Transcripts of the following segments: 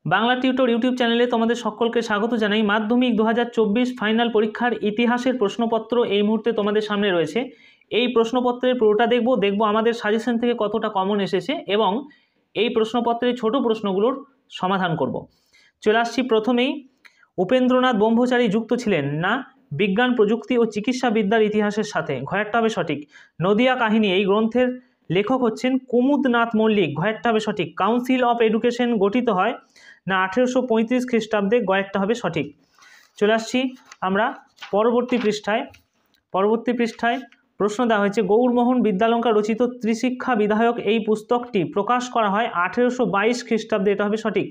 Bangla tutor YouTube চ্যানেলে তোমাদের সকলকে স্বাগত জানাই। মাধ্যমিক 2024 ফাইনাল পরীক্ষার ইতিহাসের প্রশ্নপত্র এই মুহূর্তে তোমাদের সামনে রয়েছে। এই প্রশ্নপত্রের পুরোটা দেখব আমাদের সাজেশন থেকে কতটা কমন এসেছে এবং এই প্রশ্নপত্রের ছোট প্রশ্নগুলোর সমাধান করব। চলে আসছি প্রথমেই, উপেন্দ্রনাথ ব্রহ্মচারী যুক্ত ছিলেন না বিজ্ঞান, প্রযুক্তি ও চিকিৎসা বিদ্যার ইতিহাসের সাথে? ঘয়েরটা হবে সঠিক। নদিয়া কাহিনী এই গ্রন্থের লেখক হচ্ছেন কুমুদনাথ মল্লিক। ঘয়েরটা হবে সঠিক। কাউন্সিল অফ এডুকেশন গঠিত হয় না 1835 খ্রিস্টাব্দে? গয়েরটা হবে সঠিক। চলে আসছি আমরা পরবর্তী পৃষ্ঠায় প্রশ্ন দেওয়া হয়েছে, গৌরমোহন বিদ্যালঙ্কার রচিত ত্রিশিক্ষা বিধায়ক এই পুস্তকটি প্রকাশ করা হয় 1822 খ্রিস্টাব্দে। এটা হবে সঠিক।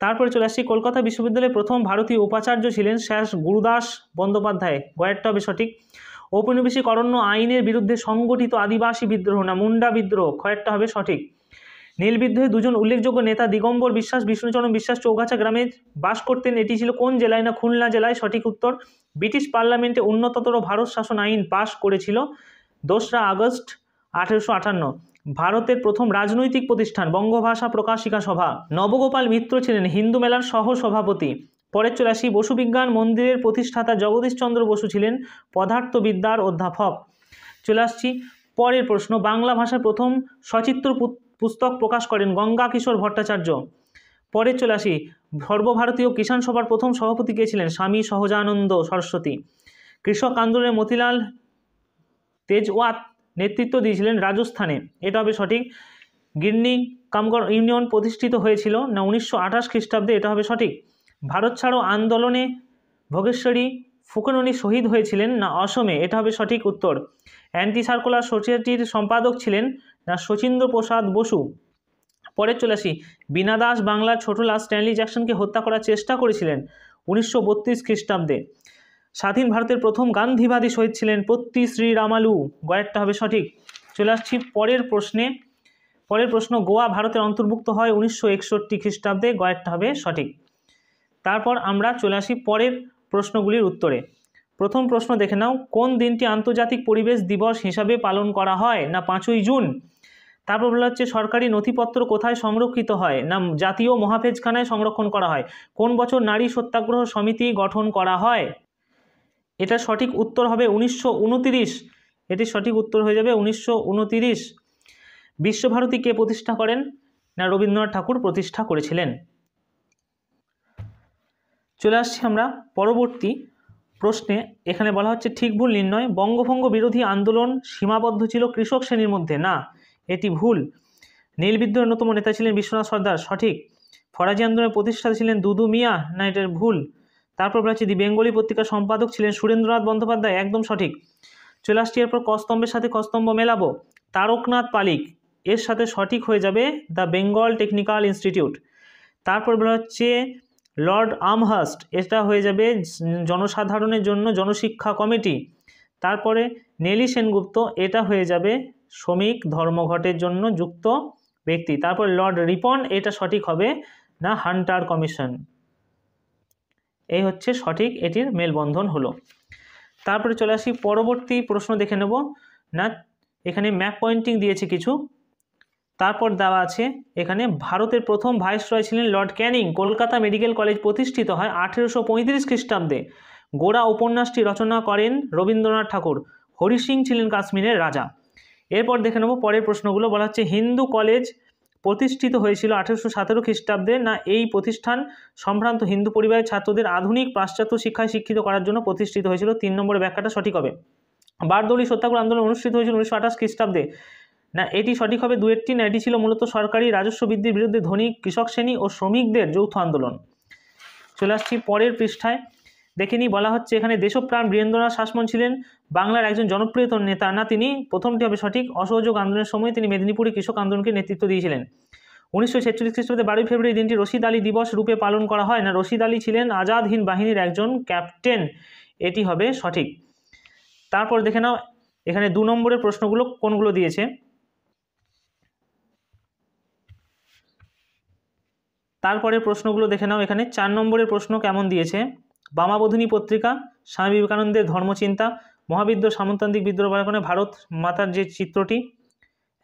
তারপরে চলে আসছি, কলকাতা বিশ্ববিদ্যালয়ের প্রথম ভারতীয় উপাচার্য ছিলেন শেষ গুরুদাস বন্দ্যোপাধ্যায়। গয়েরটা হবে সঠিক। ঔপনিবেশিক অরণ্য আইনের বিরুদ্ধে সংগঠিত আদিবাসী বিদ্রোহ না মুন্ডা বিদ্রোহ? খয়েরটা হবে সঠিক। নীল বিদ্রোহে দুজন উল্লেখযোগ্য নেতা দিগম্বর বিশ্বাস, বিষ্ণুচরণ বিশ্বাস চৌগাছা গ্রামে বাস করতেন। এটি ছিল কোন জেলায়? না খুলনা জেলায়। সঠিক উত্তর। ব্রিটিশ পার্লামেন্টে উন্নততর ভারত শাসন আইন পাশ করেছিল 2রা আগস্ট 1858। ভারতের প্রথম রাজনৈতিক প্রতিষ্ঠান বঙ্গভাষা প্রকাশিকা সভা। নবগোপাল মিত্র ছিলেন হিন্দু মেলার সহ সভাপতি। পরের চলে আসি, বসুবিজ্ঞান মন্দিরের প্রতিষ্ঠাতা জগদীশচন্দ্র বসু ছিলেন পদার্থবিদ্যার অধ্যাপক। চলে আসছি পরের প্রশ্ন, বাংলা ভাষার প্রথম সচিত্র পুস্তক প্রকাশ করেন গঙ্গা কিশোর ভট্টাচার্য। পরে চলে আসি, সর্বভারতীয় কিষাণ সভার প্রথম সভাপতি কে ছিলেন? স্বামী সহজানন্দ সরস্বতী। কৃষক আন্দোলনে মতিলাল তেজওয়াত নেতৃত্ব দিয়েছিলেন রাজস্থানে। এটা হবে সঠিক। গিরনি কামগড় ইউনিয়ন প্রতিষ্ঠিত হয়েছিল না 1928 খ্রিস্টাব্দে? এটা হবে সঠিক। ভারত ছাড়ো আন্দোলনে ভোগেশ্বরী ফুকননি শহীদ হয়েছিলেন না অসমে? এটা হবে সঠিক উত্তর। অ্যান্টি সার্কুলার সোসাইটির সম্পাদক ছিলেন না শচীন্দ্র প্রসাদ বসু। পরে চলে আসি, বীণা দাস বাংলার ছোটলাল স্ট্যানলি জ্যাকসনকে হত্যা করার চেষ্টা করেছিলেন 1932 খ্রিস্টাব্দে। স্বাধীন ভারতের প্রথম গান্ধীবাদী শহীদ ছিলেন পত্তি শ্রীরামালু। গয়েরটা হবে সঠিক। চলে আসছি পরের প্রশ্ন, গোয়া ভারতের অন্তর্ভুক্ত হয় 1961 খ্রিস্টাব্দে। গয়েরটা হবে সঠিক। তারপর আমরা চলে আসি পরের প্রশ্নগুলির উত্তরে। প্রথম প্রশ্ন দেখে নাও, কোন দিনটি আন্তর্জাতিক পরিবেশ দিবস হিসাবে পালন করা হয়? না 5ই জুন। তারপর বলা হচ্ছে, সরকারি নথিপত্র কোথায় সংরক্ষিত হয়? না জাতীয় মহাফেজখানায় সংরক্ষণ করা হয়। কোন বছর নারী সত্যাগ্রহ সমিতি গঠন করা হয়? এটা সঠিক উত্তর হবে 1929। এটি সঠিক উত্তর হয়ে যাবে 1929। বিশ্বভারতী কে প্রতিষ্ঠা করেন? না রবীন্দ্রনাথ ঠাকুর প্রতিষ্ঠা করেছিলেন। চলে আসছি আমরা পরবর্তী প্রশ্নে। এখানে বলা হচ্ছে, ঠিক ভুল নির্ণয়। বঙ্গভঙ্গ বিরোধী আন্দোলন সীমাবদ্ধ ছিল কৃষক শ্রেণীর মধ্যে? না, এটি ভুল। নীল বিদ্রোহের অন্যতম নেতা ছিলেন বিশ্বনাথ সর্দার। সঠিক। ফরাজি আন্দোলনের প্রতিষ্ঠাতা ছিলেন দুদু মিয়া? না, এটার ভুল। তারপর বলা হচ্ছে, দি বেঙ্গলি পত্রিকার সম্পাদক ছিলেন সুরেন্দ্রনাথ বন্দ্যোপাধ্যায়। একদম সঠিক। চলে আসছি এরপর কস্তম্ভের সাথে কস্তম্ভ মেলাবো। তারকনাথ পালিক, এর সাথে সঠিক হয়ে যাবে দ্য বেঙ্গল টেকনিক্যাল ইনস্টিটিউট। তারপর বলা হচ্ছে লর্ড আমহার্স্ট, এটা হয়ে যাবে জনসাধারণের জন্য জনশিক্ষা কমিটি। তারপরে নেলি সেনগুপ্ত, এটা হয়ে যাবে শ্রমিক ধর্মঘটের জন্য যুক্ত ব্যক্তি। তারপর লর্ড রিপন, এটা সঠিক হবে না হান্টার কমিশন। এই হচ্ছে সঠিক, এটির মেলবন্ধন হলো। তারপরে চলে আসি পরবর্তী প্রশ্ন দেখে নেব না। এখানে ম্যাপ পয়েন্টিং দিয়েছে কিছু। তারপর দেওয়া আছে এখানে, ভারতের প্রথম ভাইসরয় ছিলেন Lord Canning. Kolkata medical college প্রতিষ্ঠিত হয় 1835 খ্রিস্টাব্দে। গোরা উপন্যাসটি রচনা করেন রবীন্দ্রনাথ ঠাকুর। হরি সিং ছিলেন কাশ্মীরের রাজা। এরপর দেখে নেব পরের প্রশ্নগুলো। বলা হচ্ছে, হিন্দু কলেজ প্রতিষ্ঠিত হয়েছিল 1817 খ্রিস্টাব্দে। না এই প্রতিষ্ঠান সম্ভ্রান্ত হিন্দু পরিবারের ছাত্রদের আধুনিক পাশ্চাত্য শিক্ষায় শিক্ষিত করার জন্য প্রতিষ্ঠিত হয়েছিল। 3 নম্বরের ব্যাখ্যাটা সঠিক হবে। বারদৌলি সত্যাগ্রহ আন্দোলন অনুষ্ঠিত হয়েছিল 1928 খ্রিস্টাব্দে। না এটি সঠিক হবে 2-টি। না এটি ছিল মূলত সরকারি রাজস্ব বৃদ্ধির বিরুদ্ধে ধনী কৃষক শ্রেণী ও শ্রমিকদের যৌথ আন্দোলন। চলে আসছি পরের পৃষ্ঠায়। দেখে নিই, বলা হচ্ছে এখানে দেশপ্রাণ বীরেন্দ্রনাথ শাসমল ছিলেন বাংলার একজন জনপ্রিয় নেতা। না তিনি, প্রথমটি হবে সঠিক। অসহযোগ আন্দোলনের সময় তিনি মেদিনীপুরে কৃষক আন্দোলনকে নেতৃত্ব দিয়েছিলেন। 1946 খ্রিস্টাব্দে 12 ফেব্রুয়ারি দিনটি রশিদ আলী দিবস রূপে পালন করা হয়। না রশিদ আলী ছিলেন আজাদ হিন্দ বাহিনীর একজন ক্যাপ্টেন। এটি হবে সঠিক। তারপর দেখে নাও এখানে 2 নম্বরের প্রশ্নগুলো কোনগুলো দিয়েছে। তারপরে প্রশ্নগুলো দেখে নাও। এখানে 4 নম্বরের প্রশ্ন কেমন দিয়েছে। বামাবোধিনী পত্রিকা, স্বামী বিবেকানন্দের ধর্মচিন্তা, মহাবিদ্রোহ সামন্ততান্ত্রিক বিদ্রোহ ভারত মাতার যে চিত্রটি,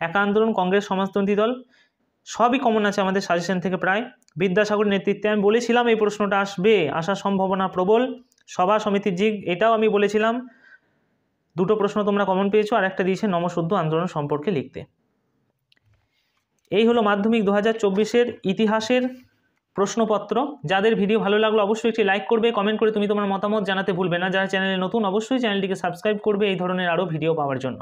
একা আন্দোলন, কংগ্রেস সমাজতন্ত্রী দল, সবই কমন আছে আমাদের সাজেশন থেকে প্রায়। বিদ্যাসাগরের নেতৃত্বে আমি বলেছিলাম এই প্রশ্নটা আসবে, আসার সম্ভাবনা প্রবল। সভা সমিতির জিগ, এটাও আমি বলেছিলাম। দুটো প্রশ্ন তোমরা কমন পেয়েছো, আর একটা দিয়েছে নমশুদ্ধ আন্দোলন সম্পর্কে লিখতে। এই হলো মাধ্যমিক 2024-এর ইতিহাসের প্রশ্নপত্র। যাদের ভিডিও ভালো লাগলো অবশ্যই একটি লাইক করবে, কমেন্ট করে তুমি তোমার মতামত জানাতে ভুলবে না। যারা চ্যানেলে নতুন অবশ্যই চ্যানেলটিকে সাবস্ক্রাইব করবে এই ধরনের আরও ভিডিও পাওয়ার জন্য।